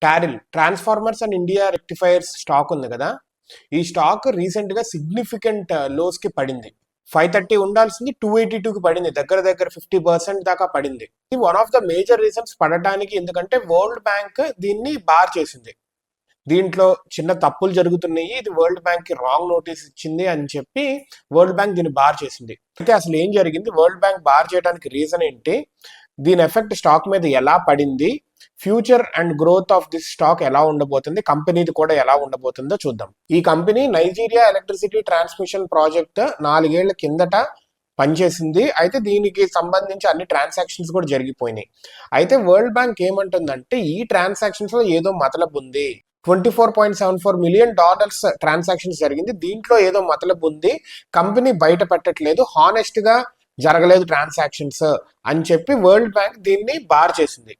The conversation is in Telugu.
టారిల్ transformers and India rectifiers stock ఉంది కదా, ఈ స్టాక్ రీసెంట్ గా సిగ్నిఫికెంట్ లోస్ కి పడింది. 530 ఉండాల్సింది 282కి పడింది, దగ్గర దగ్గర 50% దాకా పడింది. ఇది one of the major reasons పడటానికి, ఎందుకంటే వరల్డ్ బ్యాంక్ దీన్ని బార్ చేసింది. దీంట్లో చిన్న తప్పులు జరుగుతున్నాయి, ఇది వరల్డ్ బ్యాంక్ కి రాంగ్ నోటీస్ ఇచ్చింది అని చెప్పి వరల్డ్ బ్యాంక్ దీన్ని బార్ చేసింది. అయితే అసలు ఏం జరిగింది, వరల్డ్ బ్యాంక్ బార్ చేయడానికి రీజన్ ఏంటి, దీని ఎఫెక్ట్ స్టాక్ మీద ఎలా పడింది, future and growth of this stock ఎలా ఉండబోతుంది, కంపెనీది కూడా ఎలా ఉండబోతుందో చూద్దాం. ఈ company Nigeria electricity transmission project 4 ఏళ్ల కిందట పనిచేసింది. అయితే దీనికి సంబంధించి అన్ని ట్రాన్సాక్షన్స్ కూడా జరిగిపోయినాయి. అయితే వరల్డ్ బ్యాంక్ ఏమంటుందంటే ఈ ట్రాన్సాక్షన్స్ లో ఏదో మతలబు ఉంది. $24.74 మిలియన్ ట్రాన్సాక్షన్స్ జరిగింది, దీంట్లో ఏదో మతలబు ఉంది, కంపెనీ బయట పెట్టట్లేదు, హానెస్ట్ గా జరగలేదు ట్రాన్సాక్షన్స్ అని చెప్పి వరల్డ్ బ్యాంక్ దీన్ని బార్ చేసింది.